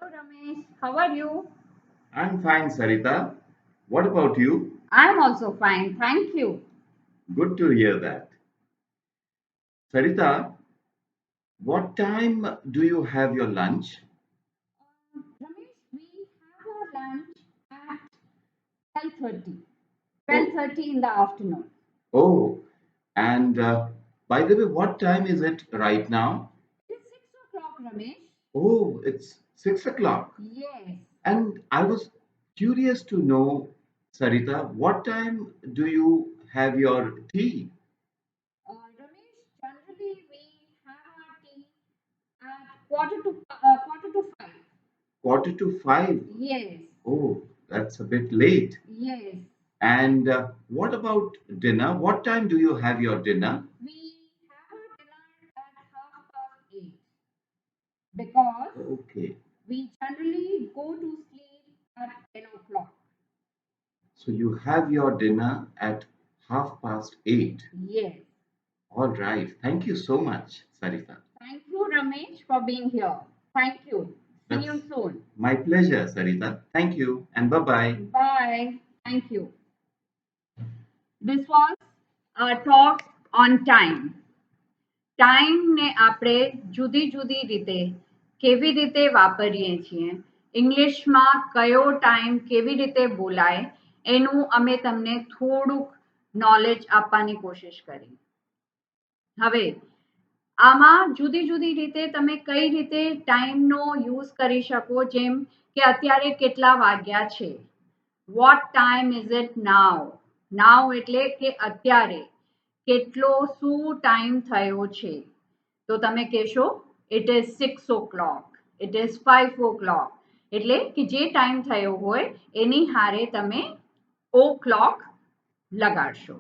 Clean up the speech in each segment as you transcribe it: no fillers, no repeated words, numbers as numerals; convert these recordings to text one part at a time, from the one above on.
Hello Ramesh, how are you? I'm fine, Sarita. What about you? I'm also fine, thank you. Good to hear that. Sarita, what time do you have your lunch? Ramesh, we have our lunch at 12:30. Oh, 12:30 in the afternoon. oh, and by the way, what time is it right now? It is 6 o'clock, Ramesh. Oh, it's 6 o'clock. Yes. And I was curious to know, Sarita, what time do you have your tea? Ramesh, generally we have our tea at quarter to 5. Quarter to five. Yes. Oh, that's a bit late. Yes. And what about dinner? What time do you have your dinner? We have our dinner at half past 8 because Okay. we generally go to sleep at 10 o'clock. So you have your dinner at 8:30. Yes. All right. Thank you so much, Sarita. Thank you, Ramesh, for being here. Thank you. See you That's soon. my pleasure, Sarita. Thank you and bye bye. Bye. Thank you. This was a talk on time. ટાઈમને આપણે જુદી જુદી રીતે કેવી રીતે વાપરીએ છીએ ઇંગ્લિશમાં કયો ટાઈમ કેવી રીતે બોલાય એનું અમે તમને થોડુંક નોલેજ આપવાની કોશિશ કરી હવે આમાં જુદી જુદી રીતે તમે કઈ રીતે ટાઈમનો યુઝ કરી શકો જેમ કે અત્યારે કેટલા વાગ્યા છે what time is it now now એટલે કે અત્યારે કેટલો શું ટાઈમ થયો છે તો તમે કહેશો it is 6 o'clock, it is 5 o'clock. એટલે કે જે ટાઈમ થયો હોય એની હારે તમે ઓ ક્લોક લગાડશો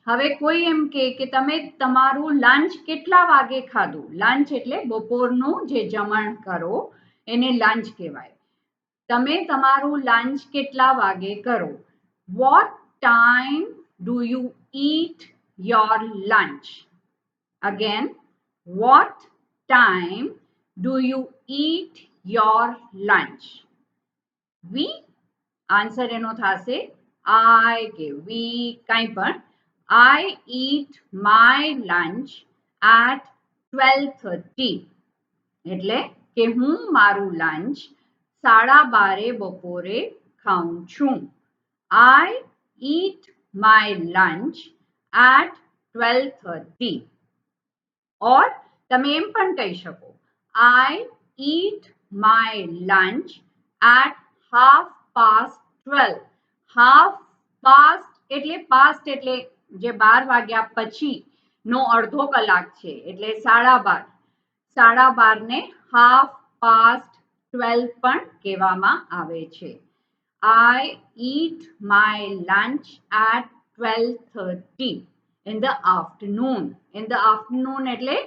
હવે કોઈ એમ કે તમે તમારું લંચ કેટલા વાગે ખાધું લંચ એટલે બપોરનું જે જમણ કરો એને લંચ કહેવાય તમે તમારું લંચ કેટલા વાગે કરો what time do you eat your lunch again what time do you eat your lunch we answer એનો થશે આઈ કે વી કંઈ પણ I eat my lunch at 12:30 એટલે કે હું મારું લંચ 12:30 બપોરે ખાઉં છું I eat my lunch at 12:30 or તમે એમ પણ કહી શકો I eat my lunch at half past 12 half past એટલે પાસ્ટ એટલે જે 12 વાગ્યા પછી નો અડધો કલાક છે એટલે 12:30 12:30 ને હાફ પાસ્ટ 12 પણ કહેવામાં આવે છે I eat my lunch at 12:30 in the afternoon in the afternoon એટલે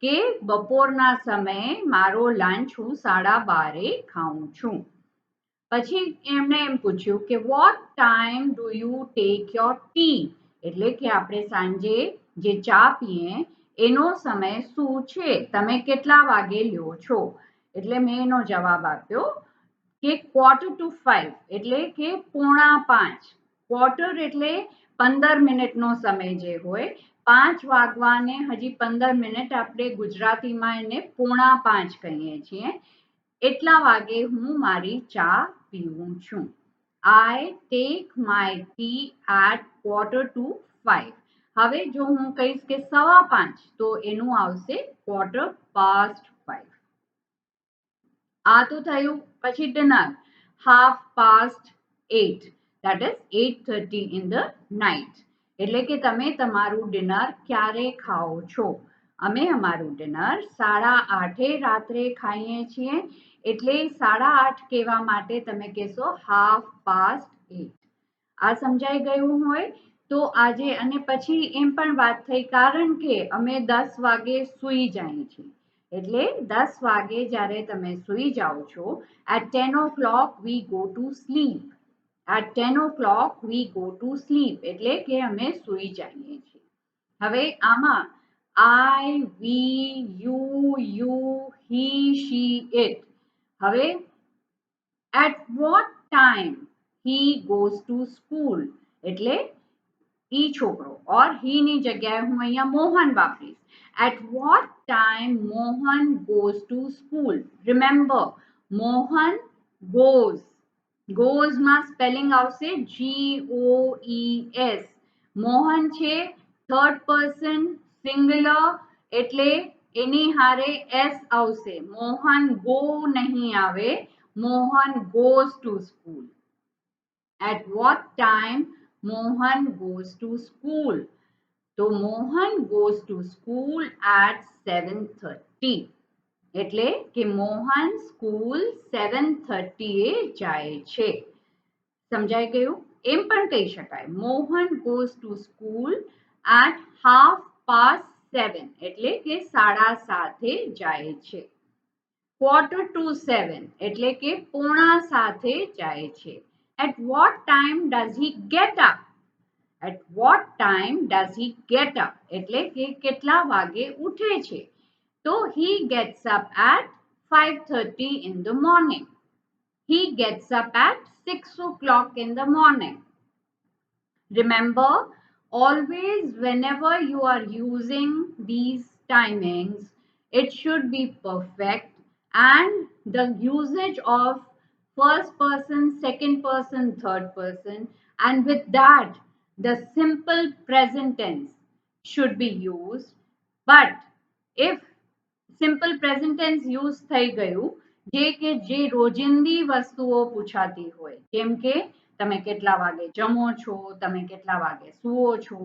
કે બપોરના સમયે મારો લંચ હું 12:30 ખાઉં છું પછી એમણે એમ પૂછ્યું કે vote time do you take your T એટલે કે આપણે સાંજે જે ચા પીએ એનો સમય શું છે તમે કેટલા વાગે લ્યો છો એટલે મેં એનો જવાબ આપ્યો કે quarter to 5 એટલે કે 4:45 ક્વાર્ટર એટલે 15 મિનિટનો સમય જે હોય 5 વાગવાને હજી 15 મિનિટ આપણે ગુજરાતીમાં એને 4:45 કહીએ છીએ એટલા વાગે હું મારી ચા પીવું છું I take my tea at quarter to 5 હવે જો હું કહીશ કે 5:15 તો એનું આવશે quarter past 5 આ તો થયું પછી dinner half past 8 that is 8:30 in the night એટલે કે તમે તમારું ડિનર ક્યારે ખાઓ છો અમે અમારું ડિનર 8:30 રાત્રે ખાઈએ છીએ એટલે 8:30 કહેવા માટે તમે કહેશો હાફ પાસ્ટ 8 આ સમજાઈ ગયું હોય તો આજે અને પછી એમ પણ વાત થઈ કારણ કે અમે 10 વાગે સૂઈ જઈએ છીએ એટલે 10 વાગે જ્યારે તમે સૂઈ જાઓ છો at 10 o'clock we go to sleep at 10 o'clock we go to sleep એટલે કે અમે સૂઈ જઈએ છીએ હવે આમાં I we you he she it હવે At what time he goes to school? એટલે ઈ છોકરો or he ની જગ્યાએ હું અહીંયા મોહન વાપરીશ. At what time Mohan goes to school? Remember, Mohan goes. Goes માં spelling આવશે GOES. મોહન છે third person singular એટલે એની હારે s આવશે. મોહન go નહીં આવે, Mohan goes to school. At what time Mohan goes to school? So Mohan goes to school at 7:30. એટલે કે મોહન સ્કૂલ 7:30 એ જાય છે. સમજાઈ ગયું? એમ પણ કહી શકાય Mohan goes to school at 7:30 એટલે કે 7:30 જાય છે. 6:45 એટલે કે 6:45 જાય છે. At what time does he get up? At what time does he get up? એટલે કે કેટલા વાગે ઉઠે છે? તો he gets up at 5:30 in the morning. He gets up at 6 o'clock in the morning. Remember, always whenever you are using these timings, it should be perfect, and the usage of first person, second person, third person, and with that the simple present tense should be used. But if simple present tense use થઈ ગયું જે રોજિંદી વસ્તુઓ પૂછાતી હોય, જેમ કે તમે કેટલા વાગે જમો છો, તમે કેટલા વાગે સુવો છો,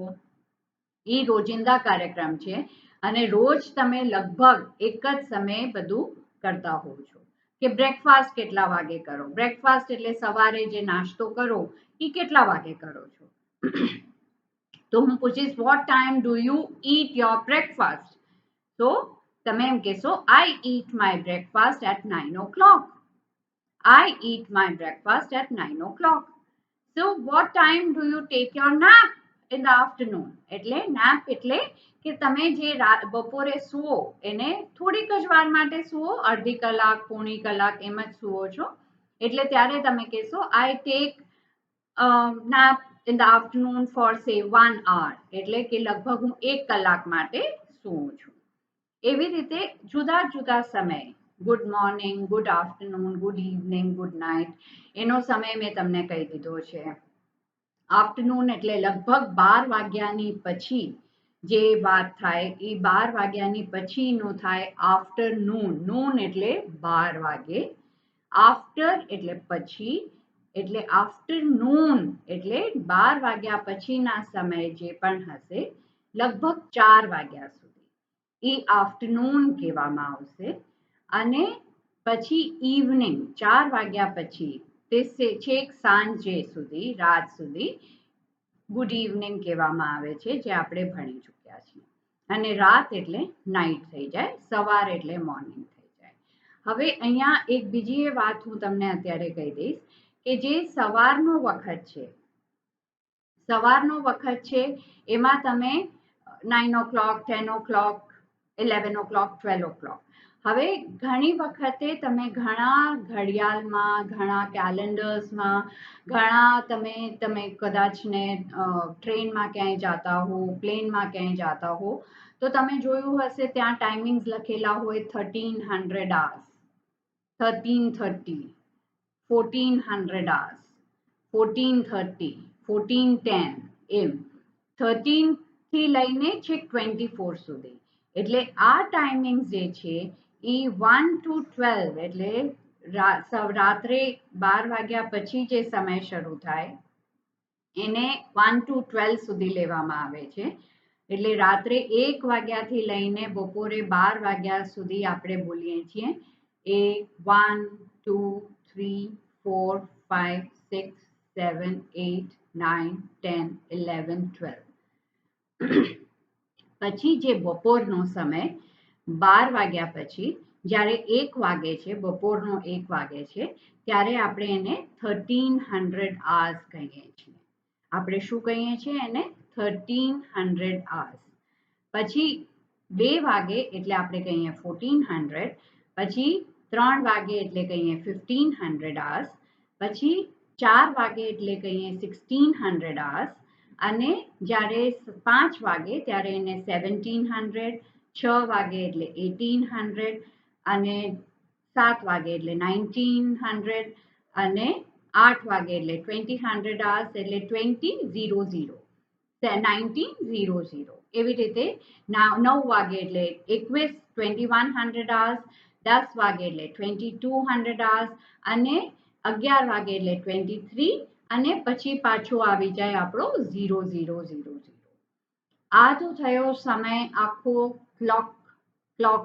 એ રોજિંદા કાર્યક્રમ છે અને રોજ તમે લગભગ એક જ સમયે બધું કરતા હોવ છો. કે બ્રેકફાસ્ટ કેટલા વાગે કરો? બ્રેકફાસ્ટ એટલે સવારે જે નાસ્તો કરો એ કેટલા વાગે કરો છો? તો હું પૂછીશ what time do you eat your breakfast? તો તમે એમ કહેશો I eat my breakfast at 9 o'clock. I eat my breakfast at 9 o'clock. So what time do you take your nap in the afternoon? એટલે nap એટલે કે તમે જે બપોરે સુવો એને થોડીક જ વાર માટે સુવો, અડધી કલાક, પોણી કલાક એમ જ સુવો છો, એટલે ત્યારે તમે કહેશો I take nap in the afternoon for say 1 hour. એટલે કે લગભગ હું 1 કલાક માટે સૂવું છું. એવી રીતે જુદા જુદા સમય, good morning, good afternoon, good evening, good night, એનો સમય મેં તમને કહી દીધો છે. આફ્ટરનૂન એટલે લગભગ 12 વાગ્યાની પછી જે વાત થાય એ 12 વાગ્યાની પછીનું થાય આફ્ટરનૂન. નૂન એટલે 12 વાગે, આફ્ટર એટલે પછી, એટલે આફ્ટરનૂન એટલે 12 વાગ્યા પછીના સમય જે પણ હશે લગભગ 4 વાગ્યા સુધી એ આફ્ટરનૂન કહેવામાં આવશે. અને પછી ઇવનિંગ 4 વાગ્યા પછી તે છેક સાંજે સુધી, રાત સુધી ગુડ ઇવનિંગ કહેવામાં આવે છે, જે આપણે ભણી ચૂક્યા છીએ. અને રાત એટલે નાઇટ થઈ જાય, સવાર એટલે મોર્નિંગ થઈ જાય. હવે અહીંયા એક બીજી વાત હું તમને અત્યારે કહી દઈશ કે જે સવારનો વખત છે, સવારનો વખત છે એમાં તમે 9 o'clock, 10 o'clock, 11 o'clock, 12 o'clock. હવે ઘણી વખતે તમે ઘણા ઘડિયાળમાં, ઘણા કેલેન્ડર્સમાં, ઘણા તમે કદાચને ટ્રેનમાં ક્યાંય જતા હો, પ્લેનમાં ક્યાંય જતા હો, તો તમે જોયું હશે ત્યાં ટાઈમિંગ્સ લખેલા હોય 1300 hours, 1330, 1400 hours, 1430, 1410 એમ 13 થી લઈને છેક 24 સુધી. એટલે આ ટાઈમિંગ જે છે એ 1 to 12 એટલે રાત્રે 12 વાગ્યા પછી જે સમય શરૂ થાય એને 1 to 12 સુધી લેવામાં આવે છે. એટલે રાત્રે 1 વાગ્યાથી લઈને બપોરે 12 વાગ્યા સુધી આપણે બોલીએ છીએ એ 1, 2, 3, 4, 5, 6, 7, 8, 9, 10, 11, 12. પછી જે બપોરનો સમય 12 વાગ્યા પછી જ્યારે 1 વાગે છે, બપોરનો 1 વાગે છે, ત્યારે આપણે એને 1300 hours કહીએ છીએ. આપણે શું કહીએ છીએ એને? 1300 hours. પછી 2 વાગે એટલે આપણે કહીએ 1400. પછી 3 વાગે એટલે કહીએ 1500 hours, પછી 4 વાગે એટલે કહીએ 1600 hours, અને જ્યારે 5 વાગે ત્યારે એને 1700, 6 વાગે એટલે 1800, અને 7 વાગે એટલે 1900, અને 8 વાગે એટલે 2000 hours એટલે 2000, 1900. એવી રીતે 9 વાગે એટલે 2100 hours, 10 વાગે એટલે 2200 hours, અને 11 વાગે એટલે 23, અને પછી પાછો આવી જાય આપણો 0000. આ તો થયો સમય આખો ક્લોક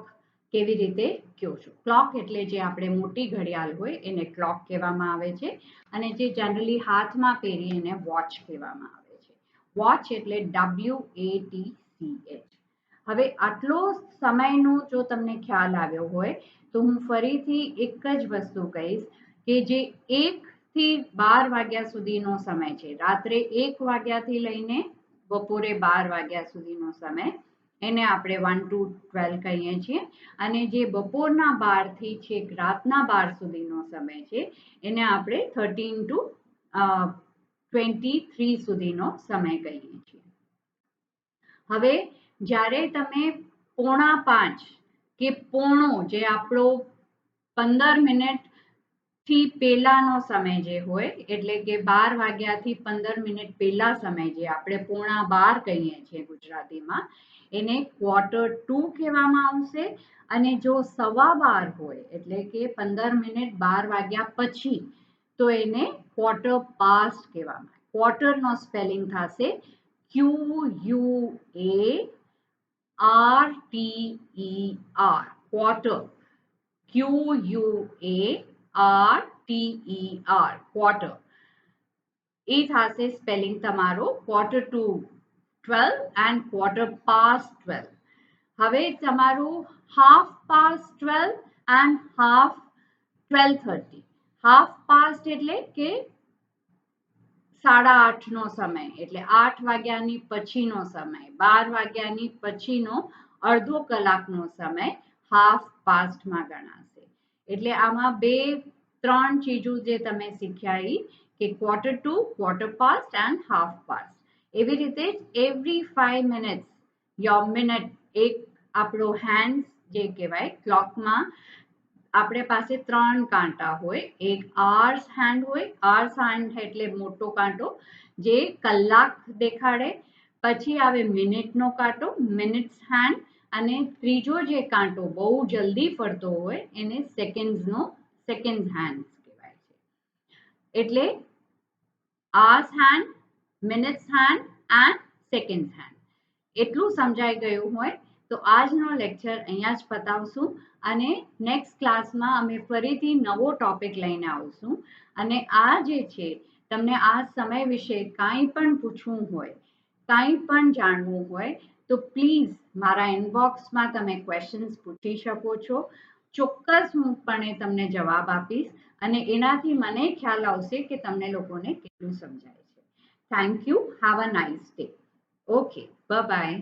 કેવી રીતે કયો છો. ક્લોક એટલે જે આપણે મોટી ઘડિયાળ હોય એને ક્લોક કહેવામાં આવે છે, અને જે જનરલી હાથમાં પહેરીએ એને વોચ કહેવામાં આવે છે. વોચ એટલે WATCH. હવે આટલો સમયનો જો તમને ખ્યાલ આવ્યો હોય તો હું ફરીથી એક જ વસ્તુ કહીશ કે જે 1 થી 12 વાગ્યા સુધીનો સમય છે, રાત્રે 1 વાગ્યાથી લઈને બપોરે 12 વાગ્યા સુધીનો સમય, એને આપણે 1 to 12 કહીએ છીએ, અને જે બપોરના 12 થી છેક રાતના 12 સુધીનો સમય છે એને આપણે 13 to 23 સુધીનો સમય કહીએ છીએ. હવે જ્યારે તમે 4:45 કે પોણો, જે આપણો 15 મિનિટ થી પહેલાનો સમય જે હોય, એટલે કે 12 વાગ્યાથી 15 મિનિટ પહેલા સમય, જે આપણે 11:45 કહીએ છીએ ગુજરાતીમાં, એને Q2 કહેવામાં આવશે. અને જો 12:15 હોય એટલે કે 15 મિનિટ 12 વાગ્યા પછી, તો એને Q past કહેવામાં. ક્વાર્ટરનો સ્પેલિંગ થશે QUARTER, ક્વાર્ટર. QUARTER, quarter. એ થશે સ્પેલિંગ તમારો Q2 12 and Q past 12. હવે તમારું 12:30 and 12:30. 12:30 એટલે કે 8:30નો સમય, એટલે 8 વાગ્યાની પછીનો સમય, 12 વાગ્યાની પછીનો અડધો કલાકનો સમય હાફ પાસ્ટમાં ગણાશે. એટલે આમાં 2-3 ચીજો જે તમે શીખ્યા કે Q2, Q past and half past. એવી રીતે every 5 minutes your minute, એક આપણો હેન્ડ જે કહેવાય ક્લોકમાં, આપણે પાસે 3 કાંટા હોય. એક આર્સ હેન્ડ હોય, આર્સ હેન્ડ એટલે મોટો કાંટો જે કલાક દેખાડે, પછી આવે મિનિટનો કાંટો, મિનિટ્સ હેન્ડ, અને ત્રીજો જે કાંટો બહુ જલ્દી ફરતો હોય એને સેકન્ડ હેન્ડ કહેવાય છે. એટલે hours hand, minutes hand and seconds hand. એટલું સમજાઈ ગયું હોય તો આજનો લેક્ચર અહીંયા જ પતાવશું, અને નેક્સ્ટ ક્લાસમાં અમે ફરીથી નવો ટોપિક લઈને આવશું. અને આ જે છે, તમને આ સમય વિશે કાંઈ પણ પૂછવું હોય, કાંઈ પણ જાણવું હોય, તો પ્લીઝ મારા ઇનબોક્સમાં તમે ક્વેશ્ચન્સ પૂછી શકો છો. ચોક્કસ હું પણ તમને જવાબ આપીશ, અને એનાથી મને ખ્યાલ આવશે કે તમને લોકોને કેટલું સમજાય છે. Thank you. Have a nice day. Okay, bye bye.